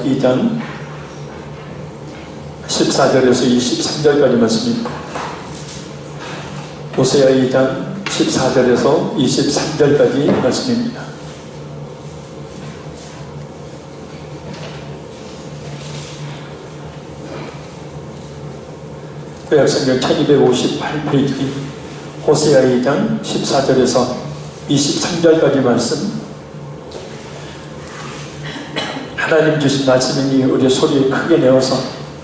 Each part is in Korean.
2장 14절에서 23절까지 말씀입니다. 호세아 2장 14절에서 23절까지 말씀입니다. 구약성경 1258페이지 호세아 2장 14절에서 23절까지 말씀, 하나님 주신 말씀이니 우리 소리 크게 내어서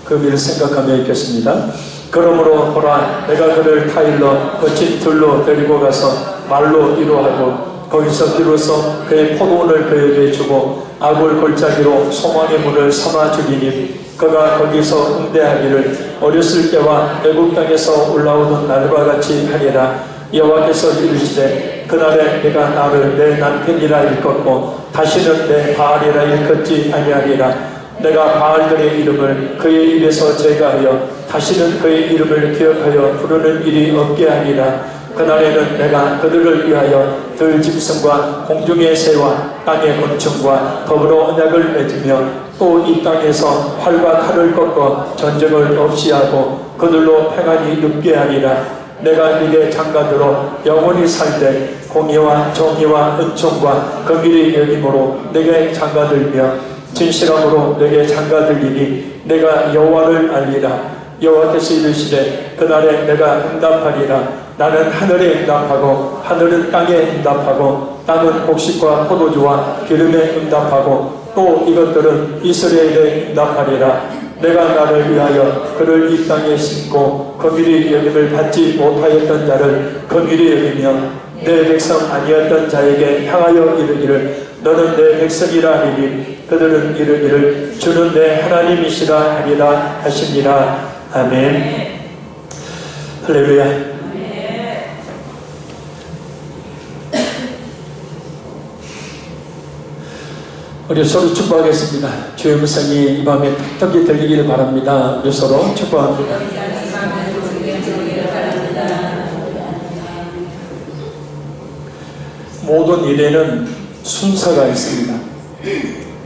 그 의미를 생각하며 읽겠습니다. 그러므로 보라, 내가 그를 타일러 거친 들로 데리고 가서 말로 위로하고 거기서 비로소 그의 포도원을 그에게 주고 아굴 골짜기로 소망의 문을 삼아 주리니 그가 거기서 응대하기를 어렸을 때와 애국 땅에서 올라오던 날과 같이 하리라. 여호와께서 이르시되 그날에 내가 나를 내 남편이라 일컫고 다시는 내 바알이라 일컫지 아니하리라. 내가 바알들의 이름을 그의 입에서 제거하여 다시는 그의 이름을 기억하여 부르는 일이 없게 하리라. 그날에는 내가 그들을 위하여 들짐승과 공중의 새와 땅의 곤충과 더불어 언약을 맺으며 또 이 땅에서 활과 칼을 꺾어 전쟁을 없이 하고 그들로 평안히 눕게 하리라. 내가 네게 장가들어 영원히 살 때 공의와 정의와 은총과 긍휼이 여김으로 내게 장가들며 진실함으로 내게 장가들리니 내가 여호와를 알리라. 여호와께서 이르시되 그날에 내가 응답하리라. 나는 하늘에 응답하고 하늘은 땅에 응답하고 땅은 곡식과 포도주와 기름에 응답하고 또 이것들은 이스라엘에 응답하리라. 내가 나를 위하여 그를 이 땅에 심고 긍휼히 여김을 받지 못하였던 자를 긍휼히 여기며 내 백성 아니었던 자에게 향하여 이르기를 너는 내 백성이라 하리니 그들은 이르기를 주는 내 하나님이시라 하리라 하시니라. 아멘. 할렐루야. 우리 서로 축복하겠습니다. 주의 음성이 이 밤에 톡톡히 들리기를 바랍니다. 우리 서로 축복합니다. 모든 일에는 순서가 있습니다.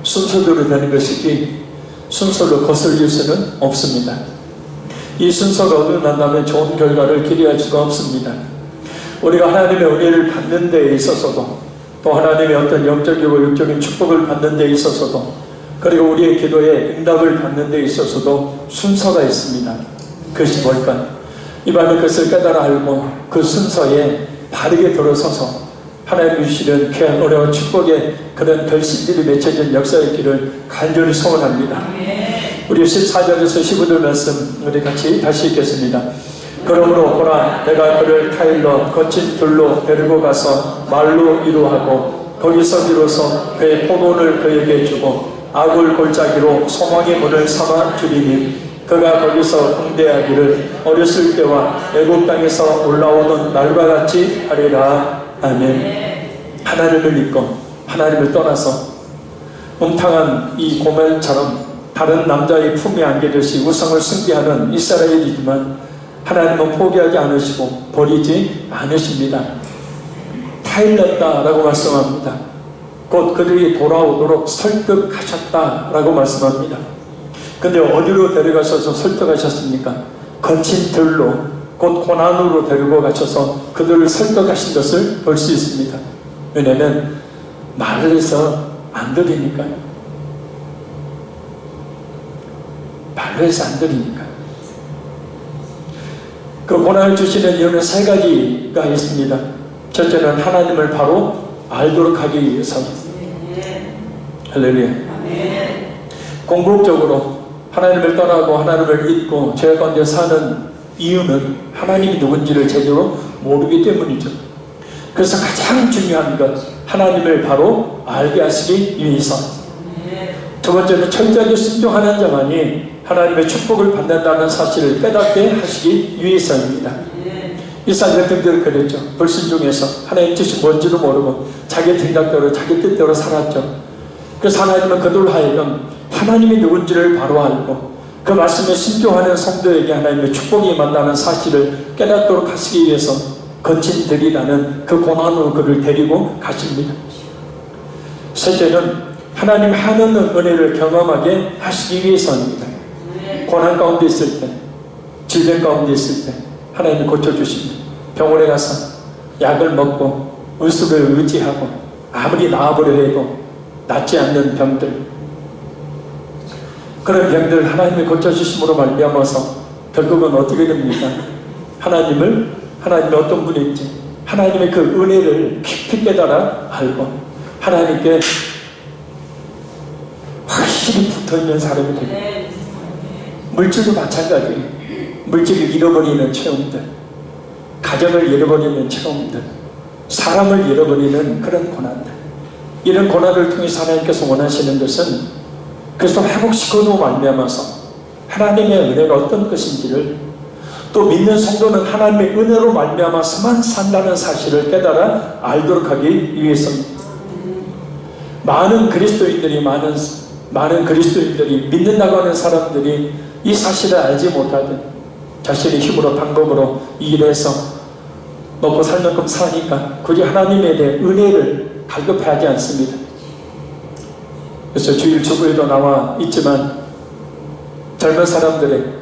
순서대로 되는 것이지 순서로 거슬릴 수는 없습니다. 이 순서가 어긋난다면 좋은 결과를 기대할 수가 없습니다. 우리가 하나님의 은혜를 받는 데에 있어서도 또 하나님의 어떤 영적이고 육적인 축복을 받는 데 있어서도 그리고 우리의 기도에 응답을 받는 데 있어서도 순서가 있습니다. 그것이 뭘까? 이 밤에 그것을 깨달아 알고 그 순서에 바르게 들어서서 하나님 주시는 귀한 어려운 축복의 그런 결실들이 맺혀진 역사의 길을 간절히 소원합니다. 우리 14절에서 15절 말씀 우리 같이 다시 읽겠습니다. 그러므로 보라, 내가 그를 타일러 거친 들로 데리고 가서 말로 위로하고 거기서 비로소 그의 포도원을 그에게 주고 아굴 골짜기로 소망의 문을 삼아 주리니 그가 거기서 응대하기를 어렸을 때와 애국 땅에서 올라오던 날과 같이 하리라. 아멘. 하나님을 믿고 하나님을 떠나서 음탕한 이 고멜처럼 다른 남자의 품에 안기듯이 우상을 숭배하는 이스라엘이지만 하나님은 포기하지 않으시고 버리지 않으십니다. 타일렀다라고 말씀합니다. 곧 그들이 돌아오도록 설득하셨다라고 말씀합니다. 근데 어디로 데려가셔서 설득하셨습니까? 거친 들로 곧 고난으로 데리고 가셔서 그들을 설득하신 것을 볼 수 있습니다. 왜냐하면 말을 해서 안 들으니까요. 말을 해서 안 들으니까요. 그 고난을 주시는 이유는 세 가지가 있습니다. 첫째는 하나님을 바로 알도록 하기 위해서입니다. 할렐루야. 궁극적으로 하나님을 떠나고 하나님을 잊고 죄 가운데 사는 이유는 하나님이 누군지를 제대로 모르기 때문이죠. 그래서 가장 중요한 것, 하나님을 바로 알게 하시기 위해서. 두 번째는 철저하게 순종하는 자만이 하나님의 축복을 받는다는 사실을 깨닫게 하시기 위해서입니다. 이스라엘 백성들은 그랬죠. 불순종해서 하나님 뜻이 뭔지도 모르고 자기 생각대로 자기 뜻대로 살았죠. 그래서 하나님은 그들로 하여금 하나님이 누군지를 바로 알고 그 말씀에 순종하는 성도에게 하나님의 축복이 임한다는 사실을 깨닫도록 하시기 위해서 거친 들이라는 그 고난으로 그를 데리고 가십니다. 셋째는 하나님 한없는 은혜를 경험하게 하시기 위해서입니다. 고난 가운데 있을 때, 질병 가운데 있을 때 하나님이 고쳐주십니다. 병원에 가서 약을 먹고 의술을 의지하고 아무리 나아보려 해도 낫지 않는 병들, 그런 병들 하나님이 고쳐주심으로 말미암아서 결국은 어떻게 됩니까? 하나님이 어떤 분인지 하나님의 그 은혜를 깊이 깨달아 알고 하나님께 확실히 붙어있는 사람이 됩니다. 물질도 마찬가지예요. 물질을 잃어버리는 체험들, 가정을 잃어버리는 체험들, 사람을 잃어버리는 그런 고난들, 이런 고난을 통해서 하나님께서 원하시는 것은 그래서 회복시켜도 말미암아서 하나님의 은혜가 어떤 것인지를, 또 믿는 성도는 하나님의 은혜로 말미암아서만 산다는 사실을 깨달아 알도록 하기 위해서입니다. 많은 그리스도인들이 믿는다고 하는 사람들이 이 사실을 알지 못하든 자신의 힘으로 방법으로 일해서 먹고 살 만큼 사니까 굳이 하나님에 대해 은혜를 갈급해하지 않습니다. 그래서 주일 주부에도 나와 있지만 젊은 사람들의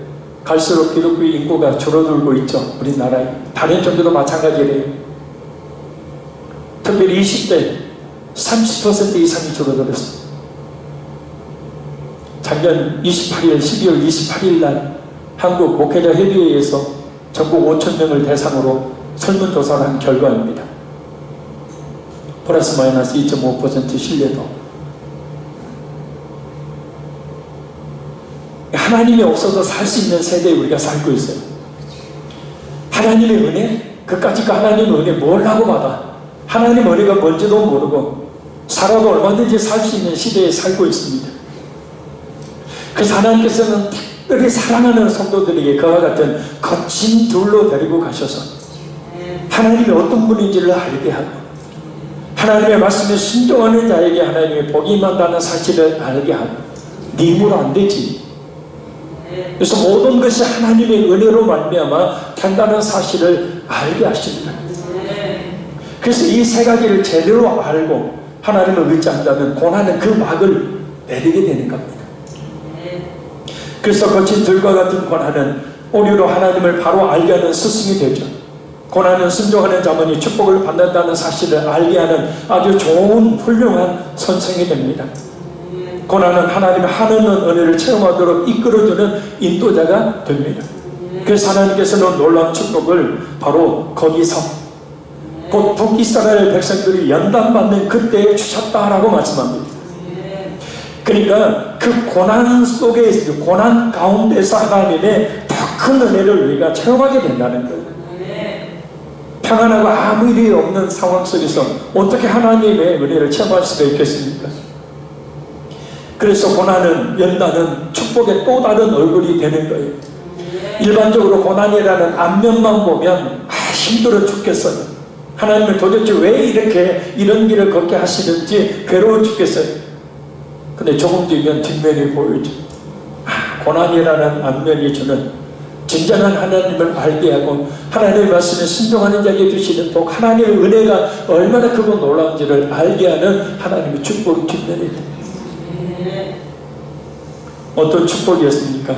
갈수록 기독교의 인구가 줄어들고 있죠. 우리나라에. 다른 종교도 마찬가지래요. 특별히 20대 30% 이상이 줄어들었습니다. 작년 12월 28일 날 한국 목회자 협의회에서 전국 5,000명을 대상으로 설문조사를 한 결과입니다. 플러스 마이너스 2.5% 신뢰도. 하나님이 없어도 살 수 있는 세대에 우리가 살고 있어요. 하나님의 은혜? 그까짓 하나님의 은혜 뭘라고 받아? 하나님의 은혜가 뭔지도 모르고 살아도 얼마든지 살 수 있는 시대에 살고 있습니다. 그래서 하나님께서는 특별히 사랑하는 성도들에게 그와 같은 거친 둘로 데리고 가셔서 하나님이 어떤 분인지를 알게 하고 하나님의 말씀에 순종하는 자에게 하나님의 복이 임한다는 사실을 알게 하고 네 힘으로 안 되지. 그래서 모든 것이 하나님의 은혜로 말미암아 된다는 사실을 알게 하십니다. 그래서 이 세 가지를 제대로 알고 하나님을 의지한다면 고난은 그 막을 내리게 되는 겁니다. 그래서 거친 들과 같은 고난은 오히려 하나님을 바로 알게 하는 스승이 되죠. 고난은 순종하는 자만이 축복을 받는다는 사실을 알게 하는 아주 좋은 훌륭한 선생이 됩니다. 고난은 하나님의 한없는 은혜를 체험하도록 이끌어주는 인도자가 됩니다. 그래서 하나님께서는 놀라운 축복을 바로 거기서 곧 북이스라엘 백성들이 연단받는 그때에 주셨다라고 말씀합니다. 그러니까 그 고난 속에, 고난 가운데서 하나님의 더 큰 은혜를 우리가 체험하게 된다는 거예요. 평안하고 아무 일이 없는 상황 속에서 어떻게 하나님의 은혜를 체험할 수가 있겠습니까? 그래서 고난은, 연단은 축복의 또 다른 얼굴이 되는 거예요. 일반적으로 고난이라는 앞면만 보면 힘들어 죽겠어요. 하나님은 도대체 왜 이렇게 이런 길을 걷게 하시는지 괴로워 죽겠어요. 근데 조금 뒤면 뒷면이 보이죠. 고난이라는 앞면이 주는 진정한 하나님을 알게 하고 하나님의 말씀에 순종하는 자에게 주시는 복, 하나님의 은혜가 얼마나 크고 놀라운지를 알게 하는 하나님의 축복이 뒷면입니다. 어떤 축복이었습니까?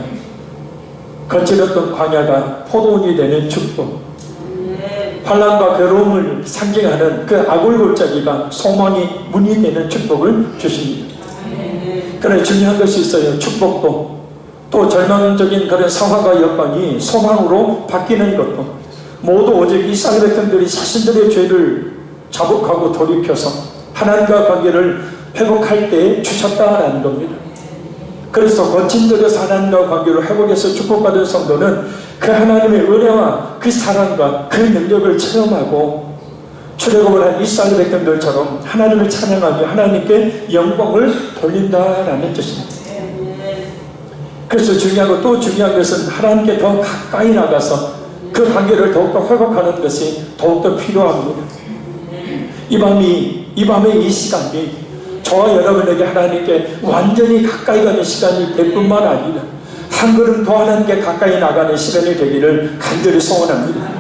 거칠었던 광야가 포도원이 되는 축복, 환난과 괴로움을 상징하는 그 아굴골짜기가 소망이 문이 되는 축복을 주십니다. 그런데 중요한 것이 있어요. 축복도 또 절망적인 그런 상황과 여건이 소망으로 바뀌는 것도 모두 오직 이스라엘 백성들이 자신들의 죄를 자복하고 돌이켜서 하나님과 관계를 회복할 때에 주셨다라는 겁니다. 그래서 거친 들에서 하나님과 관계를 회복해서 축복받은 성도는 그 하나님의 은혜와 그 사랑과 그 능력을 체험하고 출애굽을 한 이스라엘 백성들처럼 하나님을 찬양하며 하나님께 영광을 돌린다라는 뜻입니다. 그래서 중요하고 또 중요한 것은 하나님께 더 가까이 나가서 그 관계를 더욱더 회복하는 것이 더욱더 필요합니다. 이 밤에 이 시간이 저와 여러분에게 하나님께 완전히 가까이 가는 시간이 될 뿐만 아니라 한 걸음 더 하나님께 가까이 나가는 시간이 되기를 간절히 소원합니다.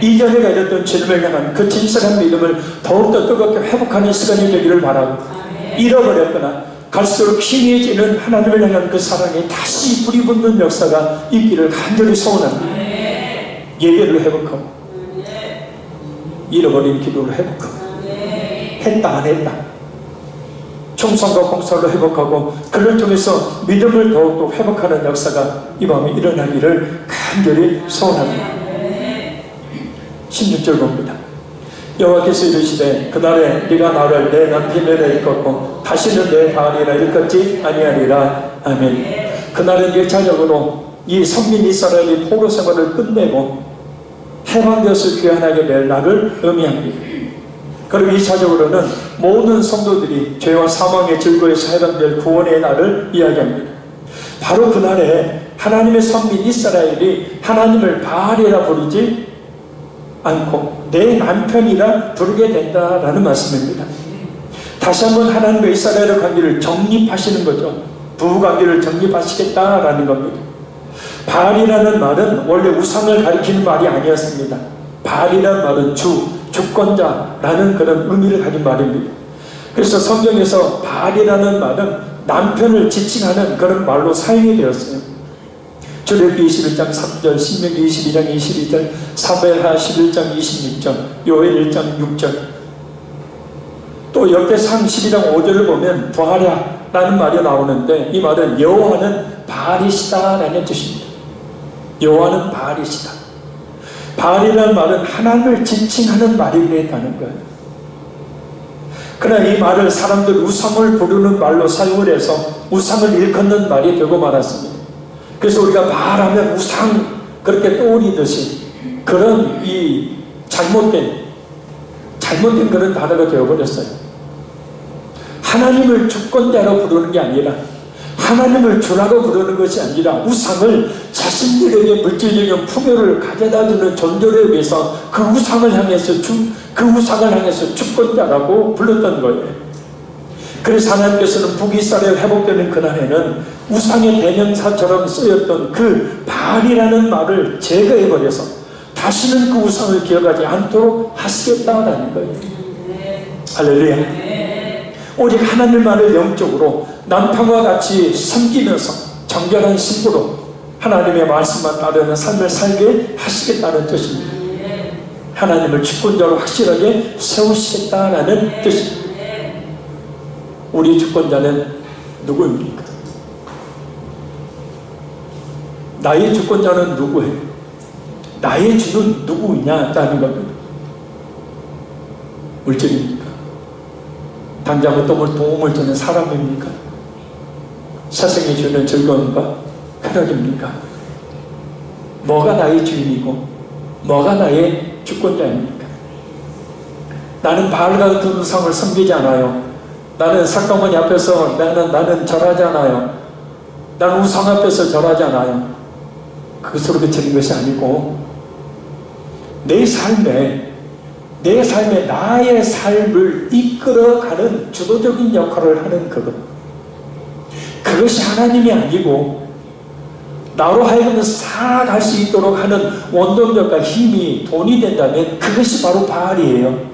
이전에 가졌던 주님을 향한 그 진실한 믿음을 더욱더 뜨겁게 회복하는 시간이 되기를 바라고 잃어버렸거나 갈수록 희미해지는 하나님을 향한 그 사랑에 다시 불이 붙는 역사가 있기를 간절히 소원합니다. 예배를 회복하고 잃어버린 기도를 회복하고 했다 안 했다 충성과 봉사를 회복하고 그를 통해서 믿음을 더욱더 회복하는 역사가 이 밤에 일어나기를 간절히 소원합니다. 16절 봅니다. 여호와께서 이르시되 그날에 네가 나를 내 남편에게 일컫고 다시는 내 바알이라 일컫지 아니하리라. 아멘. 그날은 1차적으로 이 선민 이스라엘이 포로 생활을 끝내고 해방되어서 귀환하게 될 날을 의미합니다. 그리고 2차적으로는 모든 성도들이 죄와 사망의 즐거에서 해방될 구원의 날을 이야기합니다. 바로 그날에 하나님의 선민 이스라엘이 하나님을 바알이라 부르지 않고 내 남편이라 부르게 된다라는 말씀입니다. 다시 한번 하나님과 이스라엘의 관계를 정립하시는 거죠. 부부관계를 정립하시겠다라는 겁니다. 바알이라는 말은 원래 우상을 가리키는 말이 아니었습니다. 바알이라는 말은 주권자라는 그런 의미를 가진 말입니다. 그래서 성경에서 바알이라는 말은 남편을 지칭하는 그런 말로 사용이 되었어요. 출애굽기 21장 3절, 신명기 22장 22절, 사무엘하 11장 26절, 요엘 1장 6절, 또 역대상 12장 5절을 보면 부하랴라는 말이 나오는데 이 말은 여호와는 바알이시다라는 뜻입니다. 여호와는 바알이시다. 바알이라는 말은 하나님을 지칭하는 말이겠다는 거예요. 그러나 이 말을 사람들 우상을 부르는 말로 사용을 해서 우상을 일컫는 말이 되고 말았습니다. 그래서 우리가 바알하면 우상 그렇게 떠올리듯이 그런 이 잘못된 그런 단어가 되어버렸어요. 하나님을 주권자로 부르는 게 아니라 하나님을 주라고 부르는 것이 아니라 우상을 자신들에게 물질적인 풍요를 가져다 주는 존재에 위해서 그 우상을 향해서 주권자라고 불렀던 거예요. 그래서 하나님께서는 북이스라엘 회복되는 그날에는 우상의 대명사처럼 쓰였던 그 바알이라는 말을 제거해버려서 다시는 그 우상을 기억하지 않도록 하시겠다라는 거예요. 할렐루야. 오직 하나님만을 영적으로 남편과 같이 섬기면서 정결한 신부로 하나님의 말씀만 따르는 삶을 살게 하시겠다는 뜻입니다. 하나님을 주권자로 확실하게 세우시겠다는 뜻입니다. 우리 주권자는 누구입니까? 나의 주권자는 누구예요? 나의 주는 누구냐라는 겁니다. 물질입니까? 당장 어떤 도움을 주는 사람입니까? 세상이 주는 즐거움과 쾌락입니까? 뭐가 나의 주인이고 뭐가 나의 주권자입니까? 나는 바알 같은 우상을 섬기지 않아요. 나는 석가모니 앞에서 나는 절하지 않아요. 나는 우상 앞에서 절하지 않아요. 그것으로 그치는 것이 아니고 내 삶에 나의 삶을 이끌어가는 주도적인 역할을 하는 그것이 하나님이 아니고 나로 하여금 살아갈 수 있도록 하는 원동력과 힘이 돈이 된다면 그것이 바로 바알이에요.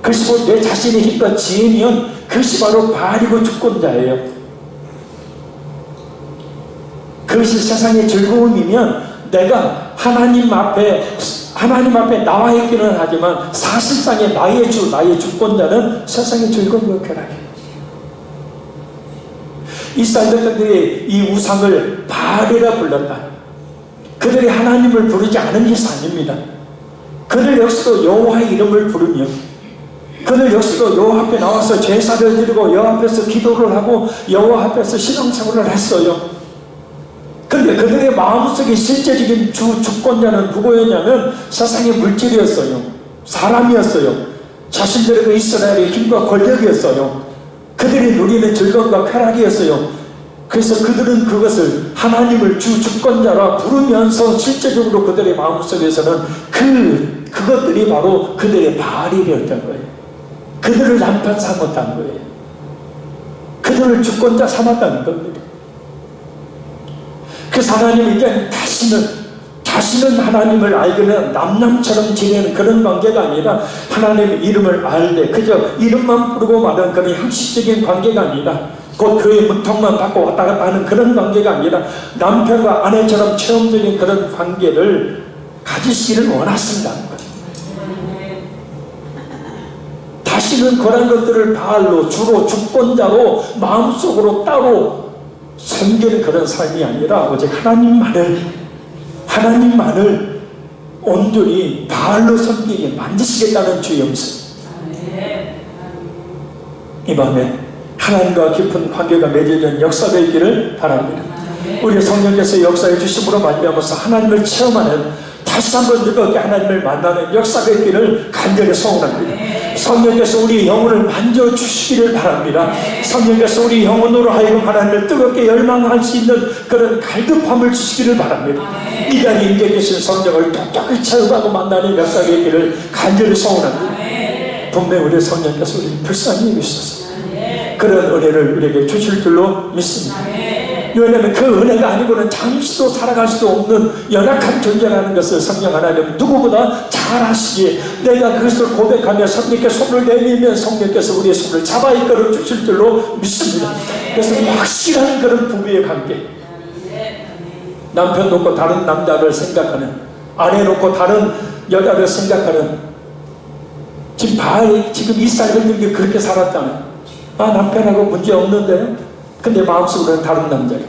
그것이 바로 내 자신의 힘과 지혜면 그것이 바로 바알이고 주권자예요. 그것이 세상의 즐거움이면 내가 하나님 앞에 나와 있기는 하지만 사실상의 나의 주권자는 세상의 즐거움과 쾌락이에요. 이스라엘 백성들이 이 우상을 바알이라 불렀다. 그들이 하나님을 부르지 않은 것이 아닙니다. 그들 역시도 여호와의 이름을 부르며 그들 역시도 여호와 앞에 나와서 제사를 드리고 여호와 앞에서 기도를 하고 여호와 앞에서 신앙생활을 했어요. 그런데 그들의 마음속에 실제적인 주권자는 누구였냐면 세상의 물질이었어요. 사람이었어요. 자신들의 그 이스라엘의 힘과 권력이었어요. 그들이 누리는 즐거움과 쾌락이었어요. 그래서 그들은 그것을 하나님을 주권자라 부르면서 실제적으로 그들의 마음속에서는 그것들이 바로 그들의 바알이 되었던 거예요. 그들을 남편 삼았다는 거예요. 그들을 주권자 삼았다는 겁니다. 그래서 하나님이 이제 다시는 하나님을 알기는 남남처럼 지내는 그런 관계가 아니라 하나님의 이름을 알되 그저 이름만 부르고 마는 그런 형식적인 관계가 아니라 곧 그의 문턱만 받고 왔다 갔다 하는 그런 관계가 아니라 남편과 아내처럼 체험적인 그런 관계를 가지시기를 원하신다는 거예요. 다시는 그런 것들을 바알로 주로 주권자로 마음속으로 따로 섬기는 그런 삶이 아니라 오직 하나님만을 온전히 바알로 섬기게 만드시겠다는 주의 염색. 이 밤에 하나님과 깊은 관계가 맺어진 역사가 있기를 바랍니다. 우리 성령께서 역사해 주심으로 말미암아서 하나님을 체험하는, 다시 한번 뜨겁게 하나님을 만나는 역사가 있기를 간절히 소원합니다. 성령께서 우리 영혼을 만져주시기를 바랍니다. 성령께서 우리 영혼으로 하여금 하나님을 뜨겁게 열망할 수 있는 그런 갈급함을 주시기를 바랍니다. 이 자리에 임재 계신 성령을 똑똑히 체험하고 만나는 역사가 있기를 간절히 소원합니다. 분명 우리 성령께서 우리 불쌍히 여기셔서 그런 은혜를 우리에게 주실 줄로 믿습니다. 왜냐하면 그 은혜가 아니고는 잠시도 살아갈 수 없는 연약한 존재라는 것을 성령 하나님은 누구보다 잘 아시기에 내가 그것을 고백하며 성령께 손을 내밀면 성령께서 우리의 손을 잡아 이끌어 주실 줄로 믿습니다. 그래서 확실한 그런 부부의 관계, 남편 놓고 다른 남자를 생각하는, 아내 놓고 다른 여자를 생각하는, 지금 이 쌀들이 그렇게 살았잖아요. 남편하고 문제 없는데요? 근데 마음속으로는 다른 남자가,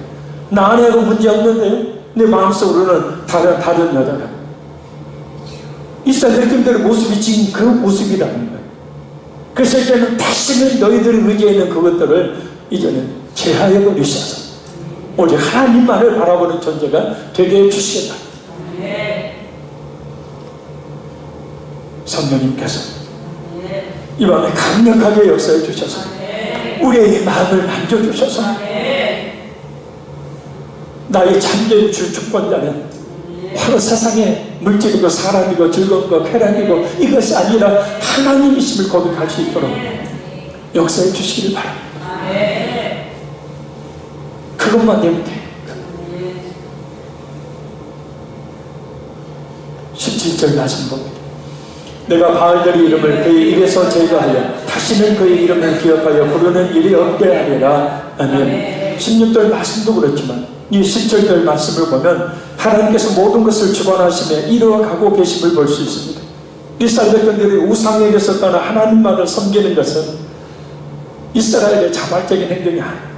나 아내하고 문제 없는데요? 내 마음속으로는 다른 여자가. 이스라엘 백성들의 모습이 지금 그 모습이라는 거예요. 그래서 이제는 다시는 너희들이 의지하는 그것들을 이제는 제하여 버리셔서 오직 하나님만을 바라보는 존재가 되게 해주시겠다. 성령님께서 이 밤에 강력하게 역사해 주셔서 우리의 마음을 만져주셔서 나의 참된 주권자는 바로 세상의 물질이고 사람이고 즐거움이고 쾌락이고 이것이 아니라 하나님이심을 고백할 수 있도록 역사해 주시기를 바랍니다. 그것만 되면 돼요. 17절 말씀 봅니다. 내가 바알들의 이름을 그의 입에서 제거하여 다시는 그의 이름을 기억하여 부르는 일이 없게 하리라. 아멘. 16절 말씀도 그렇지만 이 17절 말씀을 보면 하나님께서 모든 것을 주관하시며 이루어가고 계심을 볼 수 있습니다. 이스라엘 백성들이 우상에게서 떠나 하나님만을 섬기는 것은 이스라엘의 자발적인 행동이 아니에요.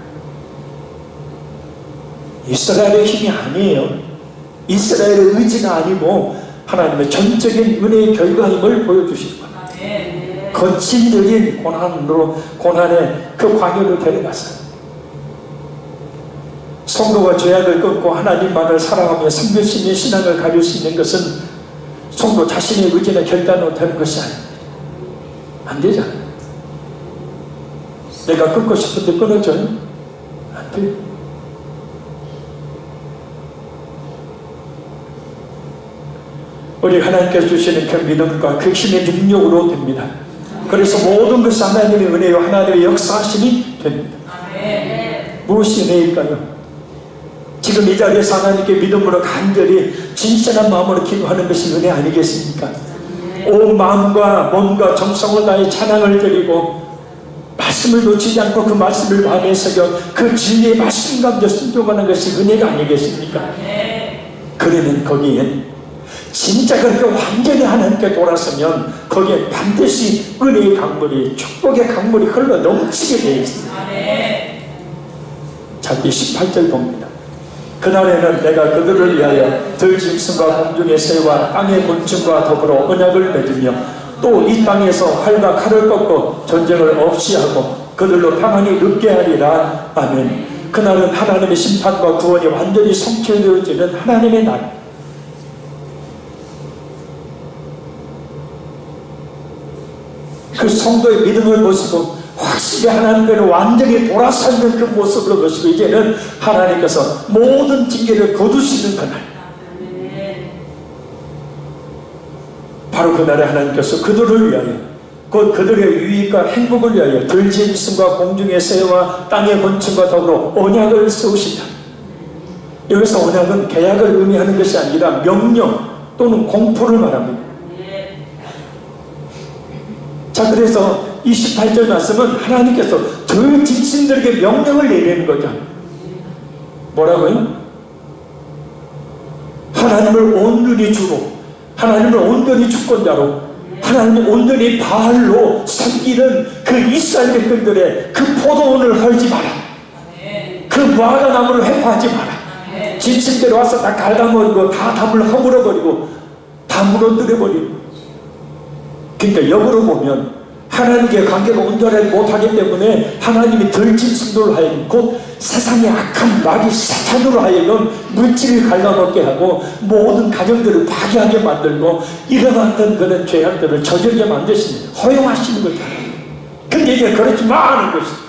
이스라엘의 힘이 아니에요. 이스라엘의 의지가 아니고 하나님의 전적인 은혜의 결과임을 보여주시는 겁니다. 거친들인 고난의 그 광야로 데려갔어요. 성도가 죄악을 끊고 하나님만을 사랑하며 섬길 수 있는 신앙을 가질 수 있는 것은 성도 자신의 의지나 결단으로 되는 것이 아닙니다. 안 되잖아요. 내가 끊고 싶은데 끊어져요? 안 돼요. 우리 하나님께서 주시는 그 믿음과 그 힘의 능력으로 됩니다. 그래서 모든 것이 하나님의 은혜요 하나님의 역사하심이 됩니다. 무엇이 은혜일까요? 지금 이 자리에서 하나님께 믿음으로 간절히 진실한 마음으로 기도하는 것이 은혜 아니겠습니까? 온 마음과 몸과 정성을 다해 찬양을 드리고 말씀을 놓치지 않고 그 말씀을 마음에 새겨 그 진리의 말씀 가운데 순종하는 것이 은혜가 아니겠습니까? 그러면 거기엔 진짜 그렇게 완전히 하나님께 돌아서면 거기에 반드시 은혜의 강물이, 축복의 강물이 흘러 넘치게 되어 있습니다. 자, 이 18절 봅니다. 그날에는 내가 그들을 위하여 들짐승과 공중의 새와 땅의 곤충과 더불어 언약을 맺으며 또 이 땅에서 활과 칼을 꺾고 전쟁을 없이 하고 그들로 평안히 눕게 하리라. 아멘. 그날은 하나님의 심판과 구원이 완전히 성취되어지는 하나님의 날. 그 성도의 믿음을 보시고 확실히 하나님께로 완전히 돌아서는 그 모습을 보시고 이제는 하나님께서 모든 징계를 거두시는 그날, 바로 그날에 하나님께서 그들을 위하여 곧 그들의 유익과 행복을 위하여 들짐승과 공중의 새와 땅의 곤충과 더불어 언약을 세우신다. 여기서 언약은 계약을 의미하는 것이 아니라 명령 또는 공포를 말합니다. 자, 그래서 28절 말씀은 하나님께서 저 집신들에게 명령을 내리는 거죠. 뭐라고요? 하나님을 온전히 주로, 하나님을 온전히 주권자로, 하나님을 온전히 바알로 섬기는 그 이스라엘 백성들의 그 포도원을 헐지 마라. 그 무화과 나무를 회파하지 마라. 짐승들이 와서 다 갉아먹고 다 담을 허물어버리고 다 무너뜨려버리고. 그러니까 역으로 보면 하나님께 관계가 온전하지 못하기 때문에 하나님이 덜 짐승들로 하여금, 곧 세상의 악한 마귀 사탄으로 하여금 물질을 갉아먹게 하고 모든 가정들을 파괴하게 만들고 이러한 그런 죄악들을 저지르게 만드시는, 허용하시는 거죠. 근데 이제 그렇지 마 하는 것이죠.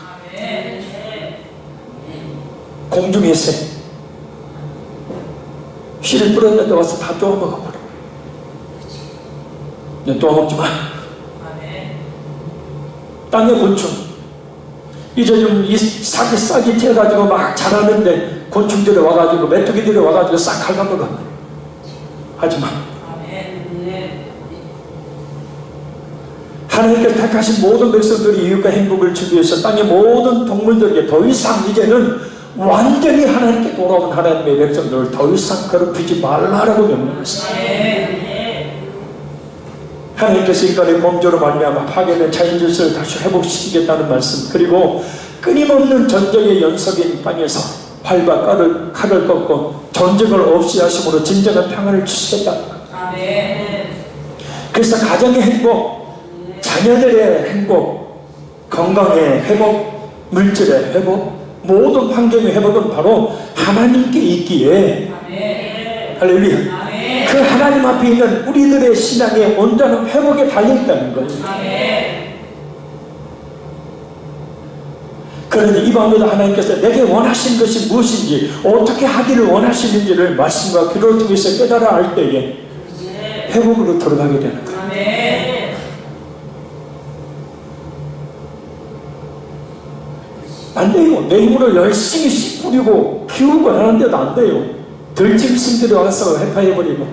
공중의 새 씨를 뿌렸는데 와서 다 쪼아먹어버려. 쪼아먹지 마. 땅의 곤충, 이제 좀 싹이 튀어가지고 막 자라는데 곤충들이 와가지고 메뚜기들이 와가지고 싹 갉아먹어. 하지마. 하나님께서 택하신 모든 백성들이 이웃과 행복을 주기 위해서 땅의 모든 동물들에게 더 이상 이제는 완전히 하나님께 돌아온 하나님의 백성들을 더 이상 괴롭히지 말라라고 명령했습니다. 하나님께서 인간의 범죄로 말미암아 파괴된 자연질서를 다시 회복시키겠다는 말씀, 그리고 끊임없는 전쟁의 연속인 땅에서 활과 칼을 꺾고 전쟁을 없이 하심으로 진정한 평안을 주시겠다. 그래서 가정의 행복, 자녀들의 행복, 건강의 회복, 물질의 회복, 모든 환경의 회복은 바로 하나님께 있기에, 할렐루야, 그 하나님 앞에 있는 우리들의 신앙의 온전한 회복에 달려있다는 거예요. 그러니 이 밤에도 하나님께서 내게 원하시는 것이 무엇인지, 어떻게 하기를 원하시는지를 말씀과 기도를 통해서 깨달아 알 때에 회복으로 들어가게 되는 거예요. 안 돼요. 내 힘으로 열심히 씨 뿌리고 키우고 하는데도 안 돼요. 들짐승들이 와서 해파해버리고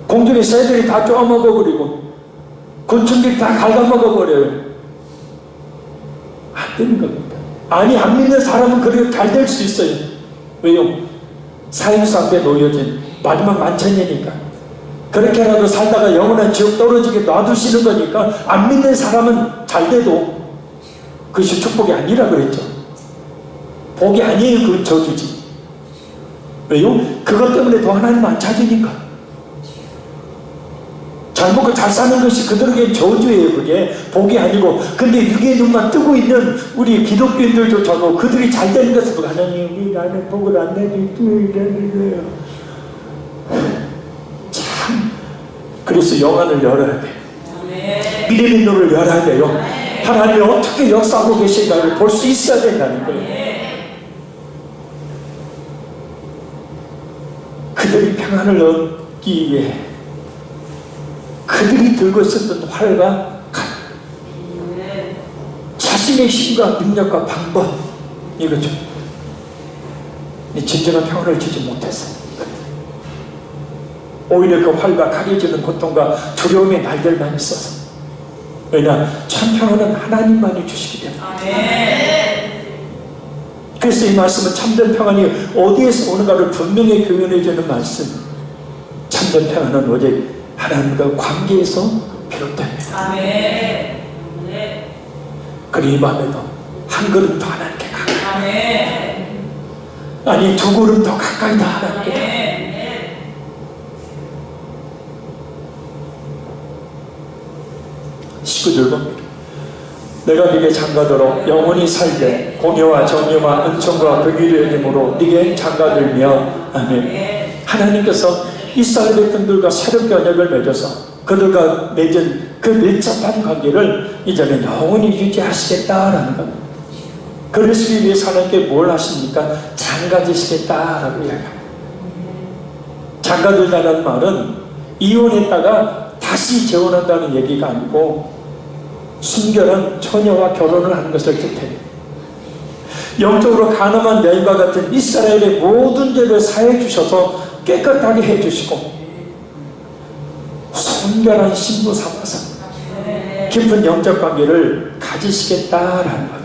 공중의 새들이 다 쪼아먹어버리고 곤충들이 다 갉아먹어버려요. 안 되는 겁니다. 아니, 안 믿는 사람은 그래도 잘 될 수 있어요. 왜요? 사형수 앞에 놓여진 마지막 만찬이니까. 그렇게라도 살다가 영원한 지옥 떨어지게 놔두시는 거니까 안 믿는 사람은 잘 돼도 그것이 축복이 아니라 그랬죠. 복이 아니에요. 그건 저주지. 왜요? 그것 때문에 더 하나님 안 찾으니까. 잘 먹고 잘 사는 것이 그들에게 저주예요. 그게 복이 아니고. 근데 육의 눈만 뜨고 있는 우리 기독교인들조차도 그들이 잘 되는 것을 보고 하나님, 나는 복을 안 내주는 거예요. 참. 그래서 영안을 열어야 돼요. 믿음의 눈을 열어야 돼요. 하나님이 어떻게 역사하고 계신가를 볼 수 있어야 된다는 거예요. 그들이 평안을 얻기 위해 그들이 들고 있었던 활과 칼, 자신의 힘과 능력과 방법, 이거죠. 진정한 평안을 주지 못했어요. 오히려 그 활과 칼이 주는 고통과 두려움의 날들만 있어서. 왜냐? 참 평안은 하나님만이 주시기 때문에. 그래서 이 말씀은 참된 평안이 어디에서 오는가를 분명히 교훈해주는 말씀. 참된 평안은 오직 하나님과 관계에서 비롯됩니다. 그리고 이 밤에도 한 걸음 더 하나님께 가까이, 아니 두 걸음 더 가까이 더 하나님께. 식구들 봅니다. 내가 네게 장가들어 영원히 살되 공의와 정의와 은총과 긍휼의 힘으로 네게 장가들며. 아멘. 하나님께서 이스라엘 백성들과 새롭게 언약을 맺어서 그들과 맺은 그 밀접한 관계를 이제는 영원히 유지하시겠다라는 겁니다. 그러시기 위해서 하나님께 뭘 하십니까? 장가지시겠다라고 이야기합니다. 장가들다는 말은 이혼했다가 다시 재혼한다는 얘기가 아니고 순결한 처녀와 결혼을 하는 것을 뜻해요. 영적으로 가늠한 여인과 같은 이스라엘의 모든 죄를 사해 주셔서 깨끗하게 해주시고 순결한 신부 삼아서 깊은 영적 관계를 가지시겠다라는 겁니다.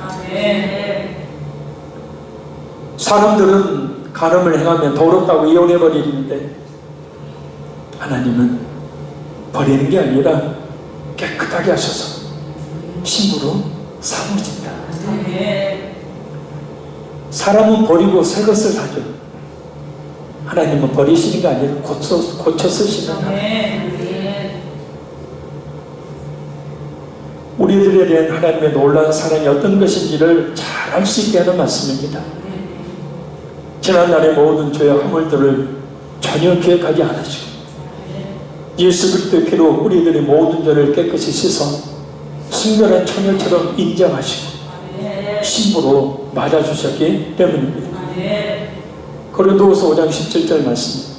사람들은 간음을 행하면 더럽다고 이혼해버리는데 하나님은 버리는 게 아니라 깨끗하게 하셔서 신부로 삼으신다. 사람은 버리고 새 것을 하죠. 하나님은 버리시는 게 아니라 고쳐 쓰시는 하나님. 우리들에 대한 하나님의 놀라운 사랑이 어떤 것인지를 잘 알 수 있게 하는 말씀입니다. 지난날의 모든 죄와 허물들을 전혀 기억하지 않으시고 예수 그리스도의 피로 우리들의 모든 죄를 깨끗이 씻어 순결한 처녀처럼 인정하시고 신부로 맞아주셨기 때문입니다. 고린도후서 5장 17절 말씀.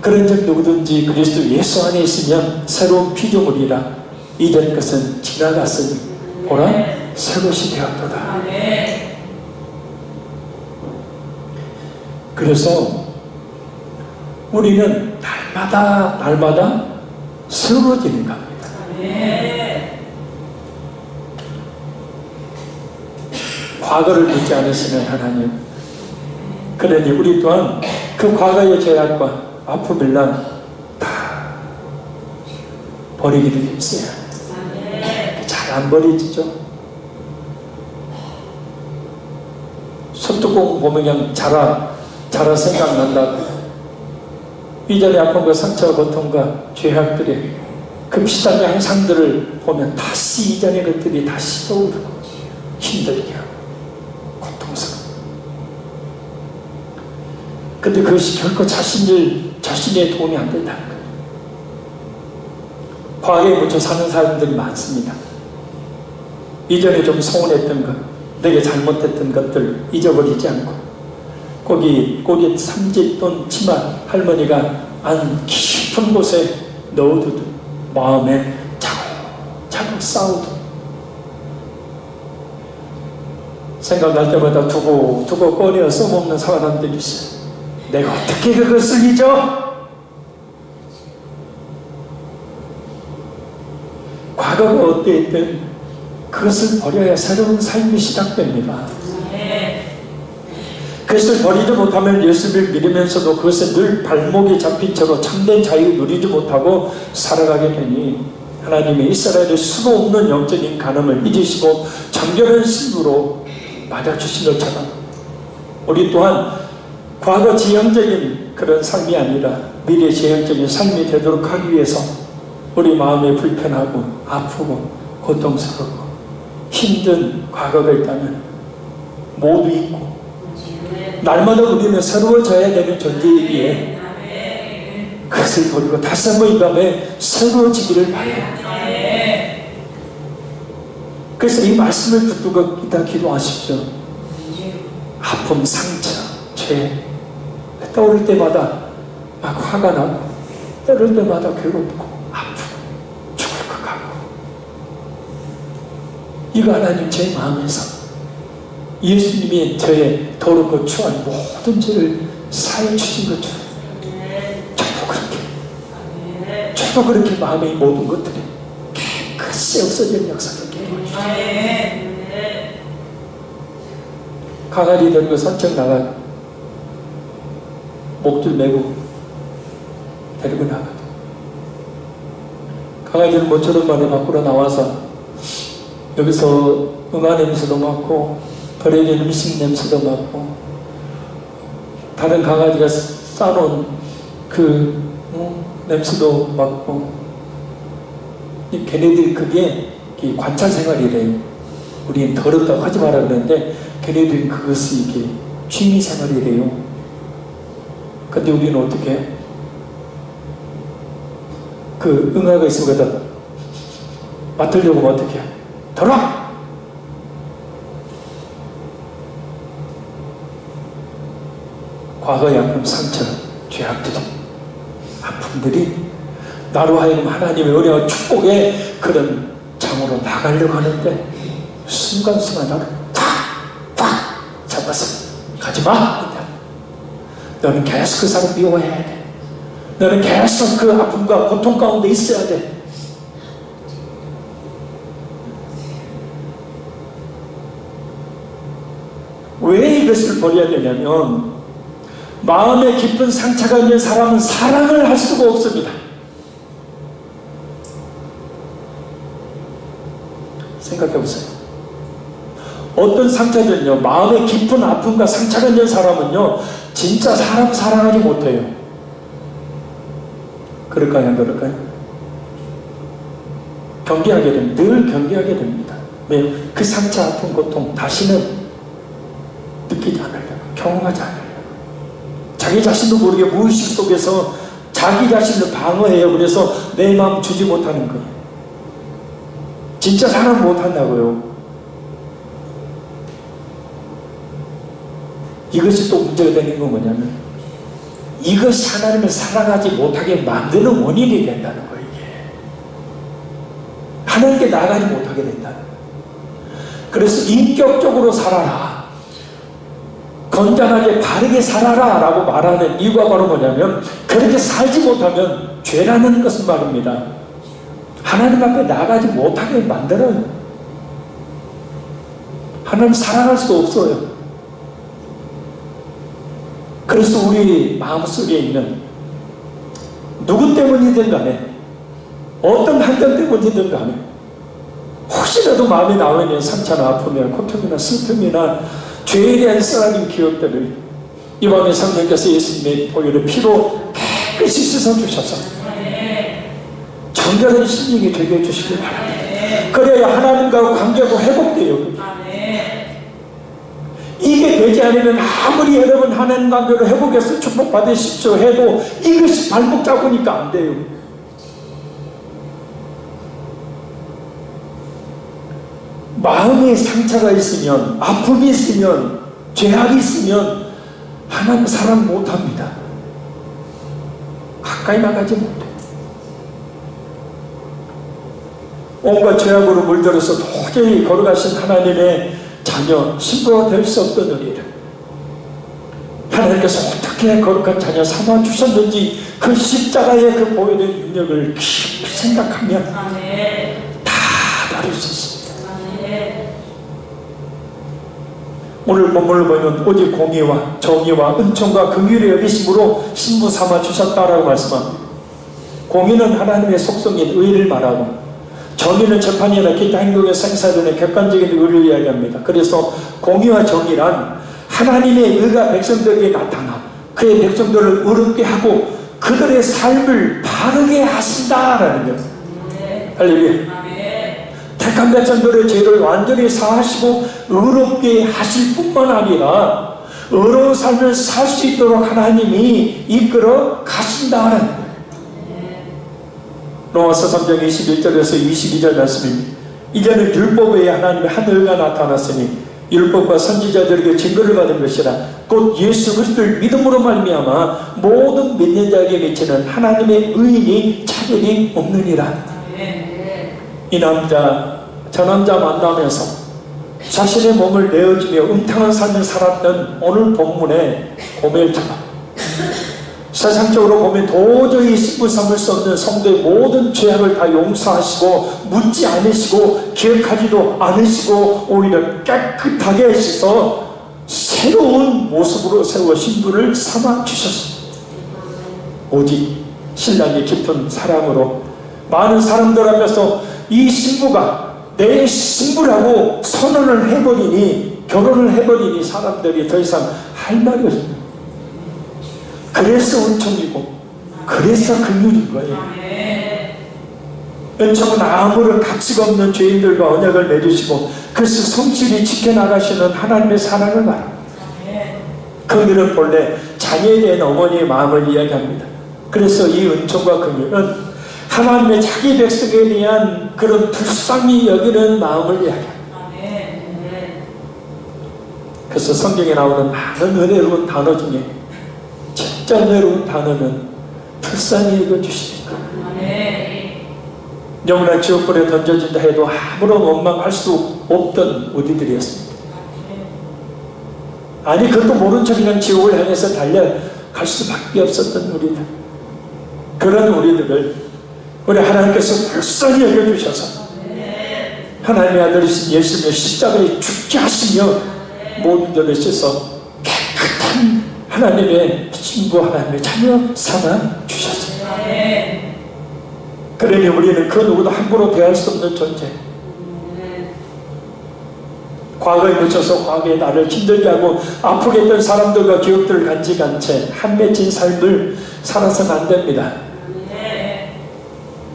그런즉 누구든지 그리스도 예수 안에 있으면 새로운 피조물이라 이전 것은 지나갔으니 보라 새 것이 되었도다. 그래서 우리는 날마다 새로워지는 겁니다. 과거를 묻지 않으시는 하나님, 그러니 우리 또한 그 과거의 죄악과 아픔을 다 버리기를 힘써야 잘 안 버리지죠. 소뚜껑 보면 그냥 자라 생각난다고. 이전에 아픈 그 상처와 고통과 죄악들의 그 비슷한 양상들을 보면 다시 이전의 것들이 다시 떠오르고 힘들게 하고 고통스러워. 근데 그것이 결코 자신의 도움이 안 된다는 거예요. 과거에 묻혀 사는 사람들이 많습니다. 이전에 좀 서운했던 것, 내게 잘못했던 것들 잊어버리지 않고 거기 삼짓돈 치마 할머니가 안 깊은 곳에 넣어두듯 마음에 차곡차곡 쌓아두고 생각날 때마다 두고 꺼내어 써먹는 사람들이 있어요. 내가 어떻게 그것을 잊어? 과거가 어때있든 그것을 버려야 새로운 삶이 시작됩니다. 그것을 버리지 못하면 예수를 믿으면서도 그것에 늘 발목이 잡힌 채로 참된 자유를 누리지 못하고 살아가게 되니 하나님이 이스라엘의 수도 없는 영적인 간음을 잊으시고 정결한 신부로 맞아주신 것처럼 우리 또한 과거 지형적인 그런 삶이 아니라 미래 지형적인 삶이 되도록 하기 위해서 우리 마음이 불편하고 아프고 고통스럽고 힘든 과거가 있다면 모두 잊고 날마다 우리는 새로워져야 되는 존재이기에 그것을 버리고 다시 한번 이 밤에 새로워지기를 바래요. 그래서 이 말씀을 붙들고 일단 기도하십시오. 아픔, 상처, 죄 떠오를 때마다 막 화가 나고 떠오를 때마다 괴롭고 아프고 죽을 것 같고 이거 하나님 제 마음에서 예수님이 저의 더럽고 추한 모든 죄를 사해 주신 것처럼 저도 그렇게 마음의 모든 것들이 깨끗이 없어지는 역사를 기도해주세요. 강아지 데리고 산책 나가 목줄 메고 데리고 나가 강아지는 모처럼 만에 밖으로 나와서 여기서 응아 냄새도 맡고 버려진 음식 냄새도 맡고 다른 강아지가 싸놓은 그 냄새도 맡고 걔네들이 그게 관찰 생활이래요. 우리는 더럽다고 하지 마라 그러는데 걔네들은 그것이 이게 취미 생활이래요. 근데 우리는 어떻게 해? 그 응아가 있으면 거기다 맡으려고 하면 어떻게 해? 더러워! 과거의 아픔, 상처, 죄악들이 아픔들이 나로 하여금 하나님의 은혜와 축복의 그런 장으로 나가려고 하는데 순간순간 나를 탁 하지 마. 너는 계속 그 사람 미워해야 돼. 너는 계속 그 아픔과 고통 가운데 있어야 돼. 왜 이것을 버려야 되냐면 마음에 깊은 상처가 있는 사람은 사랑을 할 수가 없습니다. 생각해 보세요. 어떤 상처들은요, 마음에 깊은 아픔과 상처가 있는 사람은요, 진짜 사람 사랑하지 못해요. 그럴까요? 안 그럴까요? 경계하게 됩니다. 늘 경계하게 됩니다. 왜? 그 상처, 아픔, 고통 다시는 느끼지 않으려고, 경험하지 않으려고. 자기 자신도 모르게 무의식 속에서 자기 자신을 방어해요. 그래서 내 마음 주지 못하는 거예요. 진짜 사랑 못한다고요. 이것이 또 문제가 되는 건 뭐냐면 이것이 하나님을 사랑하지 못하게 만드는 원인이 된다는 거예요. 이게 하나님께 나아가지 못하게 된다는 거예요. 그래서 인격적으로 살아라, 건전하게 바르게 살아라 라고 말하는 이유가 바로 뭐냐면 그렇게 살지 못하면 죄라는 것은 말입니다, 하나님 앞에 나아가지 못하게 만들어요. 하나님 사랑할 수 없어요. 그래서 우리 마음속에 있는 누구 때문이든 간에 어떤 환경 때문이든 간에 혹시라도 마음에 나오는 상처나 아픔이나 고통이나 슬픔이나 죄에 대한 쓰라린 기억들을 이 밤에 성령께서 예수님의 보혈의 피로 깨끗이 씻어주셔서 정결한 심령이 되게 해주시길 바랍니다. 그래야 하나님과 관계가 회복돼요. 이게 되지 않으면 아무리 여러분 하나님 관계로 회복해서 축복받으십시오 해도 이것이 발목 잡으니까 안 돼요. 마음에 상처가 있으면, 아픔이 있으면, 죄악이 있으면 하나님 사랑 못합니다. 가까이 나가지 못해. 온갖 죄악으로 물들어서 도저히 걸어가신 하나님의 자녀, 신부가 될 수 없던 우리를 하나님께서 어떻게 거룩한 자녀 삼아주셨는지 그 십자가의 그 보혈의 능력을 깊이 생각하면 다 다를 수 있습니다. 오늘 본문을 보면 오직 공의와 정의와 은총과 긍휼의 여기심으로 신부 삼아주셨다라고 말씀합니다. 공의는 하나님의 속성인 의를 말하고 정의는 재판이나 기타 행동의 생사되는 객관적인 의를 이야기합니다. 그래서 공의와 정의란 하나님의 의가 백성들에게 나타나 그의 백성들을 의롭게 하고 그들의 삶을 바르게 하신다라는 것. 할렐루야. 택한 백성들의 죄를 완전히 사하시고 의롭게 하실 뿐만 아니라 의로운 삶을 살 수 있도록 하나님이 이끌어 가신다는 거예요. 로마서 3장 21절에서 22절 말씀입니다. 이제는 율법 외에 하나님의 한 의가 나타났으니 율법과 선지자들에게 증거를 받은 것이라 곧 예수 그리스도를 믿음으로 말미암아 모든 믿는 자에게 미치는 하나님의 의인이 차별이 없느니라. 이 남자 저 남자 만나면서 자신의 몸을 내어주며 음탕한 삶을 살았던 오늘 본문의 고멜처럼 세상적으로 보면 도저히 신부 삼을 수 없는 성도의 모든 죄악을 다 용서하시고 묻지 않으시고 기억하지도 않으시고 오히려 깨끗하게 씻어 새로운 모습으로 세워 신부를 삼아주셨습니다. 오직 신랑의 깊은 사랑으로 많은 사람들 앞에서 이 신부가 내 신부라고 선언을 해버리니, 결혼을 해버리니 사람들이 더 이상 할 말이 없습니다. 그래서 은총이고 그래서 긍휼인 거예요. 은총은 아무런 가치가 없는 죄인들과 언약을 맺으시고 그래서 성실히 지켜나가시는 하나님의 사랑을 말합니다. 긍휼은 본래 자녀에 대한 어머니의 마음을 이야기합니다. 그래서 이 은총과 긍휼은 하나님의 자기 백성에 대한 그런 불쌍히 여기는 마음을 이야기합니다. 그래서 성경에 나오는 많은 은혜로운 단어 중에 진짜 은혜로운 단어는 불쌍히 여겨주시는 거예요. 영원한 지옥불에 던져진다 해도 아무런 원망할 수 없던 우리들이었습니다. 아니 그것도 모른 척 그냥 지옥을 향해서 달려갈 수밖에 없었던 우리들, 그런 우리들을 우리 하나님께서 불쌍히 여겨주셔서 하나님의 아들이신 예수님의 십자가에 죽게 하시며 모든 죄를 씻어 깨끗한 하나님의 친구, 하나님의 자녀 삼아 주셨습니다. 그러니 우리는 그 누구도 함부로 대할 수 없는 존재, 과거에 묻혀서 과거에 나를 힘들게 하고 아프게 했던 사람들과 기억들을 간직한 채 한 맺힌 삶을 살아서는 안 됩니다.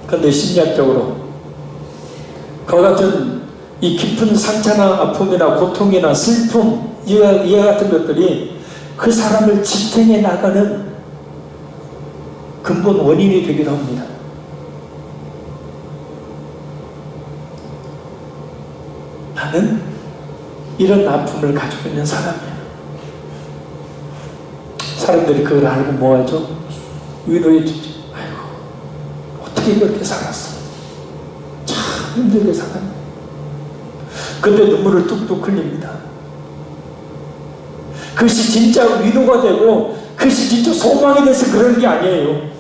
그런데 심리학적으로 그와 같은 이 깊은 상처나 아픔이나 고통이나 슬픔, 이와 같은 것들이 그 사람을 지탱해 나가는 근본 원인이 되기도 합니다. 나는 이런 아픔을 가지고 있는 사람이야. 사람들이 그걸 알고 뭐하죠? 위로해 주죠. 아이고, 어떻게 그렇게 살았어? 참 힘들게 살았네. 근데 눈물을 뚝뚝 흘립니다. 그것이 진짜 위로가 되고 그것이 진짜 소망이 돼서 그런 게 아니에요.